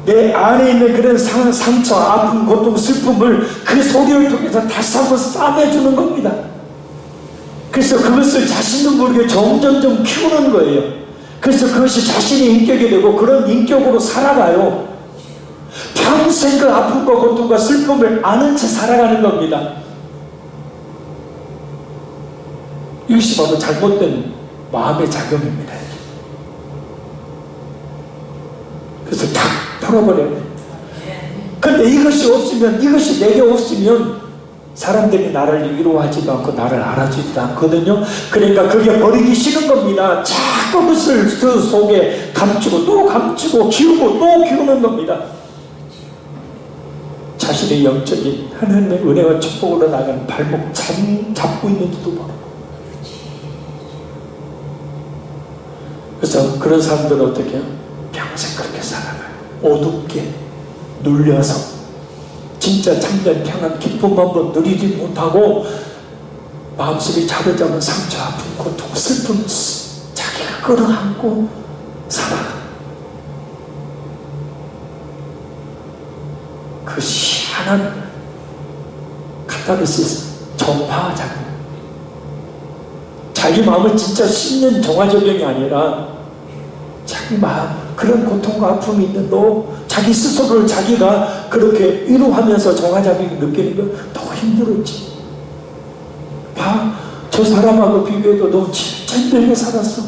내 안에 있는 그런 상처, 아픔, 고통, 슬픔을 그 소리를 통해서 다시 한번 싸매주는 겁니다. 그래서 그것을 자신도 모르게 점점점 키우는 거예요. 그래서 그것이 자신의 인격이 되고 그런 인격으로 살아가요. 평생 그 아픔과 고통과 슬픔을 아는 채 살아가는 겁니다. 이것이 바로 잘못된 마음의 작용입니다. 그래서 다 풀어버려야 돼. 근데 이것이 없으면, 이것이 내게 없으면 사람들이 나를 위로하지도 않고 나를 알아주지도 않거든요. 그러니까 그게 버리기 싫은 겁니다. 자꾸 그것을 그 속에 감추고 또 감추고 키우고 또 키우는 겁니다. 자신의 영적인 하나님의 은혜와 축복으로 나가는 발목 잡고 있는지도 모르고. 그래서 그런 사람들은 어떻게 해요? 평생 그렇게 살아가요. 어둡게 눌려서 진짜 참된 평안 기쁨 한번 누리지 못하고 마음속에 자글자글 상처, 아픔, 고통, 슬픔 자기가 끌어안고 살아가. 그 희한한 카타르시스, 정화 작용. 자기 마음을 진짜 씹는 정화적용이 아니라 자기 마음, 그런 고통과 아픔이 있는 너, 자기 스스로를 자기가 그렇게 위로하면서 정화작용이 느끼는 건 너무 힘들었지. 봐, 저 사람하고 비교해도 너 진짜 힘들게 살았어.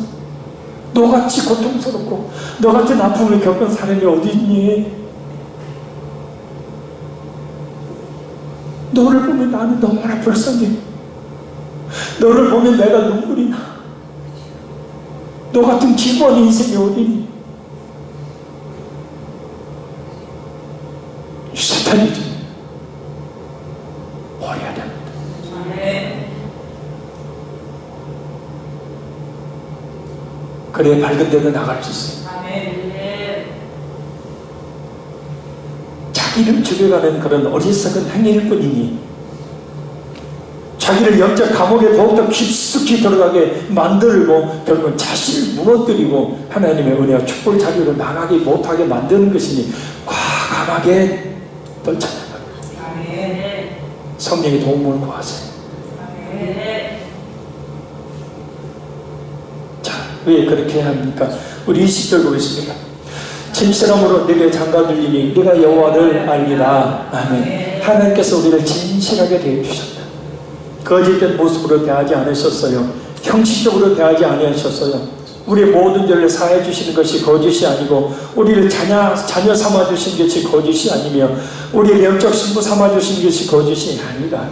너같이 고통스럽고 너같은 아픔을 겪은 사람이 어디 있니? 너를 보면 나는 너무나 불쌍해. 너를 보면 내가 눈물이 나. 너 같은 기구한 인생이 어디니? 사탄이지. 버려야 됩니다. 그래 밝은 데로 나갈 수 있어요. 자기를 죽여가는 그런 어리석은 행위일 뿐이니 자기를 영적 감옥에 더욱더 깊숙이 들어가게 만들고 결국은 자신을 무너뜨리고 하나님의 은혜와 축복의 자리로 나가지 못하게 만드는 것이니 과감하게 떨쳐내는 겁니다. 성령의 도움을 구하세요. 자, 왜 그렇게 해야 합니까? 우리 20절 보겠습니다. 진실함으로 네게 장가들리니 네가 여호와를 알리라. 아멘. 하나님께서 우리를 진실하게 대해주셨다. 거짓된 모습으로 대하지 않으셨어요. 형식적으로 대하지 않으셨어요. 우리의 모든 죄를 사해 주시는 것이 거짓이 아니고 우리를 자녀 삼아 주신 것이 거짓이 아니며 우리의 영적 신부 삼아 주신 것이 거짓이 아니다.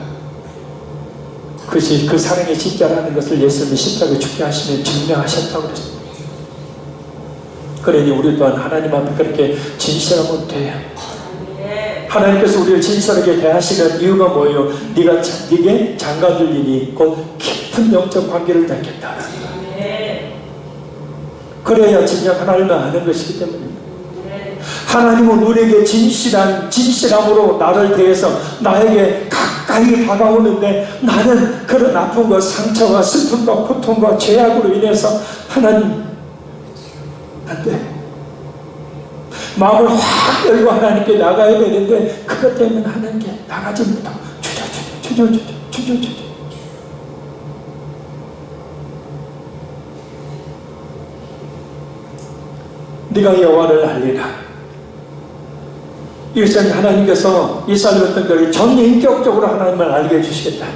그것이 그 사랑의 십자라는 것을 예수님이 십자가에 죽게 하시며 증명하셨다고 그랬습니다. 그러니 우리 또한 하나님 앞에 그렇게 진실하면 돼요. 하나님께서 우리를 진실하게 대하시는 이유가 뭐예요? 네게 장가들리니 곧 깊은 영적 관계를 맺겠다. 그래야 진정 하나님을 아는 것이기 때문입니다. 하나님은 우리에게 진실함으로 나를 대해서 나에게 가까이 가까이 다가오는데 나는 그런 아픔과 상처와 슬픔과 고통과 죄악으로 인해서 하나님 안 돼. 마음을 확 열고 하나님께 나가야 되는데 그것 때문에 하나님께 나가지 못하고 주저 네가 여호와를 알리라. 이것은 하나님께서 이스라엘 백성들이 전인격적으로 하나님을 알게 해주시겠다.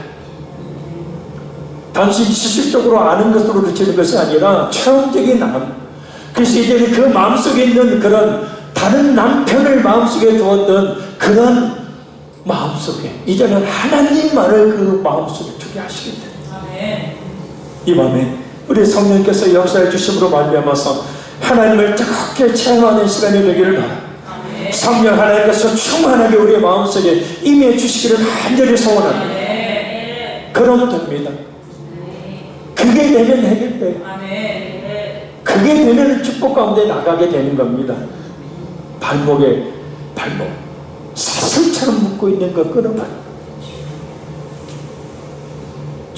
단순히 지식적으로 아는 것으로 그치는 것이 아니라 체험적인 남. 그래서 이제는 그 마음속에 있는 그런 다른 남편을 마음속에 두었던 그런 마음속에 이제는 하나님만을 그 마음속에 두게 하시겠다. 이 밤에 우리 성령께서 역사해 주심으로 말미암아서 하나님을 뜨겁게 체험하는 시간이 되기를 바랍니다. 성령 하나님께서 충만하게 우리의 마음속에 임해 주시기를 간절히 소원합니다. 그러면 됩니다. 그게 되면 해결돼요. 그게 되면 축복 가운데 나가게 되는 겁니다. 발목 사슬처럼 묶고 있는 거 끊어버려.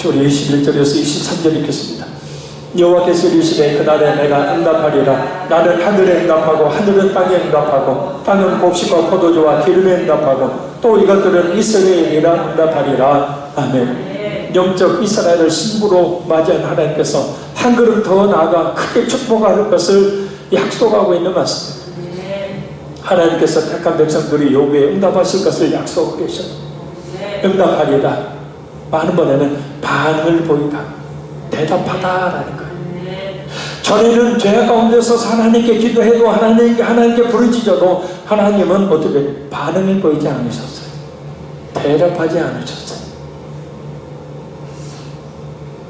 우리 21절에서 23절 읽겠습니다. 여호와께서 이르시되 그날에 내가 응답하리라. 나는 하늘에 응답하고 하늘은 땅에 응답하고 땅은 곡식과 포도주와 기름에 응답하고 또 이것들은 이스라엘이라 응답하리라. 아멘. 영적 이스라엘을 신부로 맞이한 하나님께서 한 걸음 더 나아가 크게 축복할 것을 약속하고 있는 말씀입니다. 하나님께서 택한 백성들이 요구에 응답하실 것을 약속하고 계셨습니다. 응답하리라. 많은 번에는 반응을 보이다, 대답하다라는 거예요. 전에는 죄 가운데서 하나님께 기도해도 하나님께 부르짖어도 하나님은 어떻게 반응을 보이지 않으셨어요. 대답하지 않으셨어요.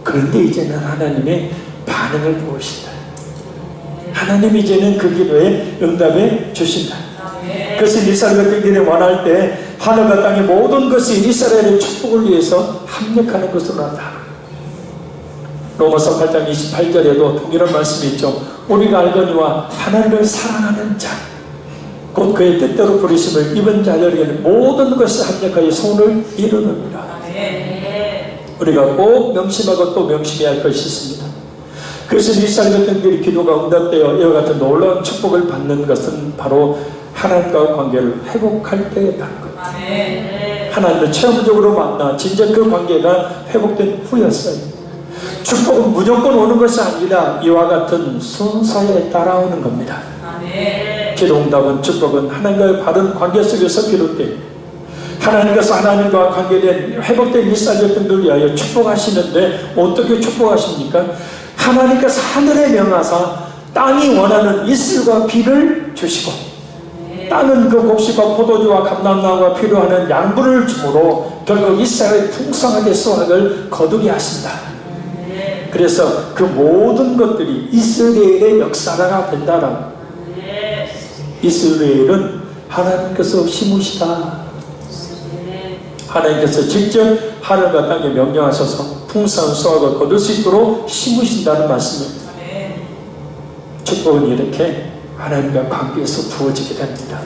그런데 이제는 하나님의 반응을 보이신다. 하나님이 이제는 그 기도에 응답해 주신다. 그래서 이스라엘 백성들이 원할 때 하늘과 땅의 모든 것이 이스라엘의 축복을 위해서 합력하는 것으로 나타나. 로마서 8장 28절에도 동일한 말씀이 있죠. 우리가 알거니와 하나님을 사랑하는 자 곧 그의 뜻대로 부르심을 입은 자들에게는 모든 것이 합력하여 소원을 이루느니라. 우리가 꼭 명심하고 또 명심해야 할 것이 있습니다. 그래서 이스라엘 백성들이 기도가 응답되어 이와 같은 놀라운 축복을 받는 것은 바로 하나님과 관계를 회복할 때였다는 거예요. 하나님을 체험적으로 만나 진짜 그 관계가 회복된 후였어요. 축복은 무조건 오는 것이 아니라 이와 같은 순서에 따라오는 겁니다. 기도 응답은 축복은 하나님과의 바른 관계 속에서 기록돼요. 하나님께서 하나님과 관계된 회복된 이스라엘 백성들을 위하여 축복하시는데 어떻게 축복하십니까? 하나님께서 하늘에 명하사 땅이 원하는 이슬과 비를 주시고 땅은 그 곡식과 포도주와 감람나무가 필요하는 양분을 주므로 결국 이스라엘이 풍성하게 수확을 거두게 하신다. 그래서 그 모든 것들이 이스라엘의 역사가 된다라고. 이스라엘은 하나님께서 심으시다. 하나님께서 직접 하늘과 땅에 명령하셔서 풍성한 수확을 거둘 수 있도록 심으신다는 말씀입니다. 축복은 이렇게 하나님과 관계에서 부어지게 됩니다.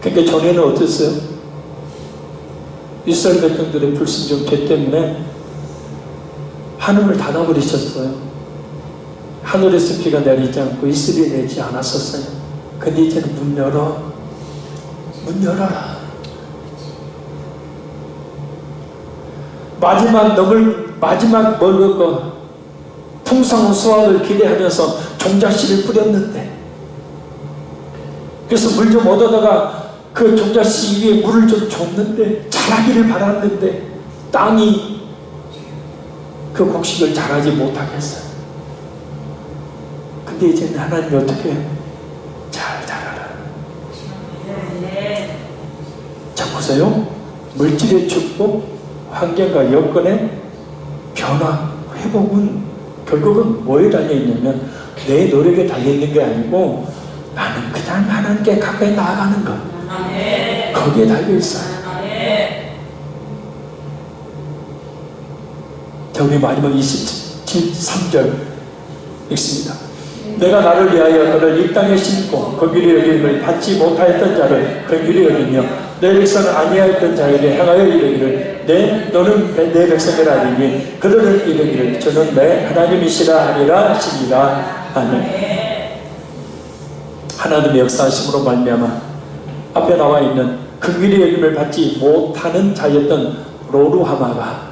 그러니까 전에는 어땠어요? 이스라엘 백성들의 불순종 죄 때문에 하늘을 닫아버리셨어요. 하늘에서 비가 내리지 않고 이슬이 내리지 않았었어요. 근데 이제는 문 열어라. 마지막 멀고 풍성한 수확을 기대하면서 종자씨를 뿌렸는데, 그래서 물 좀 얻어다가 그 종자씨 위에 물을 좀 줬는데, 자라기를 바랐는데 땅이 그 곡식을 자라지 못하게 했어요. 근데 이제는 하나님이 어떻게 해요? 잘 자라라. 자, 보세요. 물질의 축복, 환경과 여건의 변화, 회복은 결국은 뭐에 달려있냐면 내 노력에 달려있는 게 아니고 나는 그냥 하나님께 가까이 나아가는 것. 거기에 달려있어요. 자, 우리 마지막 23절 읽습니다. 내가 나를 위하여 그를 이 땅에 심고 긍휼히 여김을 받지 못하였던 자를 긍휼히 여기며 내 백성은 아니하였던 자에게 행하여 이르기를 너는 내 백성이 아니니 그들은 이르기를 저는 내 하나님이시라 하리라 하시니라. 아멘. 하나님의 역사하심으로 말미암아 앞에 나와 있는 긍휼의 여김을 받지 못하는 자였던 로루하마가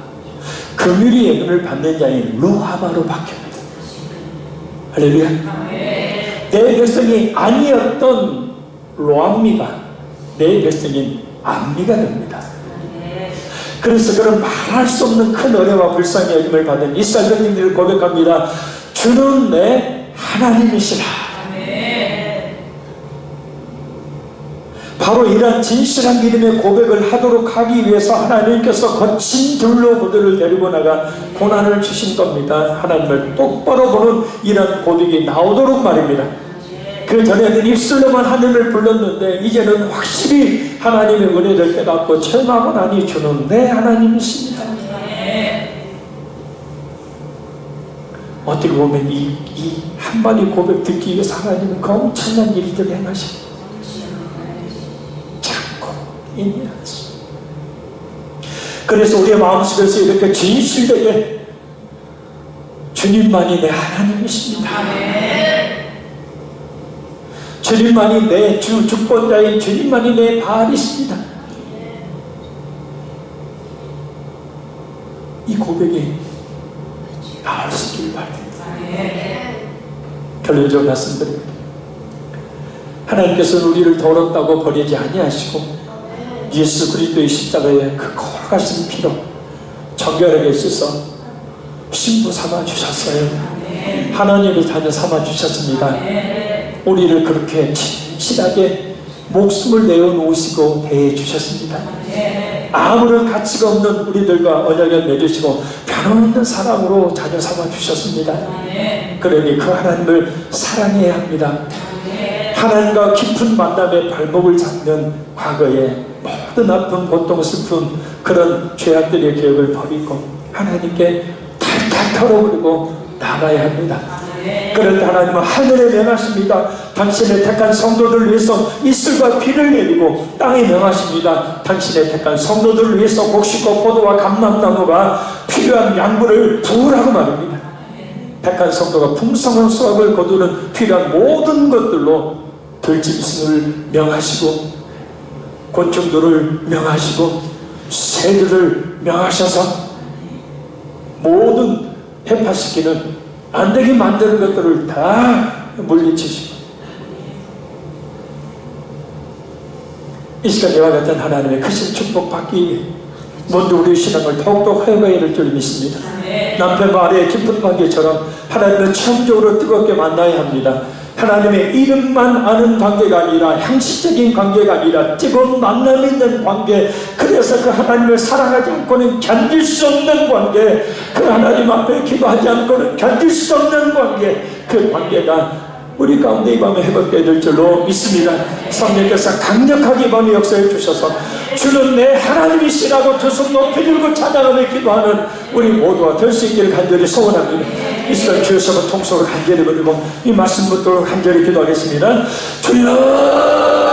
긍휼의 여김을 받는 자인 루하마로 바뀝니다. 할렐루야. 내 백성이 아니었던 로암미가 내 백성인 암미가 됩니다. 그래서 그런 말할 수 없는 큰 어려움과 불쌍의 여김을 받은 이스라엘 백성들을 고백합니다. 주는 내 하나님이시라. 바로 이러한 진실한 믿음의 고백을 하도록 하기 위해서 하나님께서 거친 들로 그들을 데리고 나가 고난을 주신 겁니다. 하나님을 똑바로 보는 이런 고백이 나오도록 말입니다. 그 전에는 입술로만 하나님을 불렀는데 이제는 확실히 하나님의 은혜를 깨닫고 체험하고 나니 주는 내 하나님이십니다. 어떻게 보면 이 한마디 고백 듣기 위해서 하나님은 그 엄청난 일들을 행하십니다. 그래서 우리의 마음속에서 이렇게 진실되게 주님만이 내 하나님이십니다. 주님만이 내 주권자인 주님만이 내 바알이십니다. 이 고백이 나올 수 있길 바랍니다. 결론적으로 말씀드립니다. 하나님께서는 우리를 더럽다고 버리지 아니하시고 예수 그리스도의 십자가의 그 거룩하신 피로 정결하게 씻어 신부 삼아 주셨어요. 하나님의 자녀 삼아 주셨습니다. 우리를 그렇게 진실하게 목숨을 내어놓으시고 대해 주셨습니다. 아무런 가치가 없는 우리들과 언약을 맺으시고 변함없는 사랑으로 자녀 삼아 주셨습니다. 그러니 그 하나님을 사랑해야 합니다. 하나님과 깊은 만남의 발목을 잡는 과거의 모든 아픔, 고통, 슬픔, 그런 죄악들의 기억을 버리고 하나님께 탈탈 털어버리고 나가야 합니다. 그럴 때 하나님은 하늘에 명하십니다. 당신의 택한 성도들을 위해서 이슬과 비를 내리고 땅에 명하십니다. 당신의 택한 성도들을 위해서 곡식과 포도와 감람나무가 필요한 양분을 부으라고 말입니다. 택한 성도가 풍성한 수확을 거두는 필요한 모든 것들로 들짐승을 명하시고 곤충들을 명하시고 새들을 명하셔서 모든 해파시키는 안되게 만드는 것들을 다 물리치시고 이 시간 이와 같은 하나님의 크신 축복 받기 위해 먼저 우리의 신앙을 더욱더 회복해야 될 줄 믿습니다. 남편과 아내의 깊은 관계처럼 하나님은 처음적으로 뜨겁게 만나야 합니다. 하나님의 이름만 아는 관계가 아니라 형식적인 관계가 아니라 뜨거운 만남이 있는 관계, 그래서 그 하나님을 사랑하지 않고는 견딜 수 없는 관계, 그 하나님 앞에 기도하지 않고는 견딜 수 없는 관계, 그 관계가 우리 가운데 이 밤에 회복되어야 될 줄로 믿습니다. 성령께서 강력하게 이 밤에 역사해 주셔서 주는 내 하나님이시라고 두 손 높이 들고 찬양하며 기도하는 우리 모두가 될 수 있기를 간절히 소원합니다. 이 시간 주여서 통속을 간절히 부르고 이 말씀 붙도록 간절히 기도하겠습니다. 주여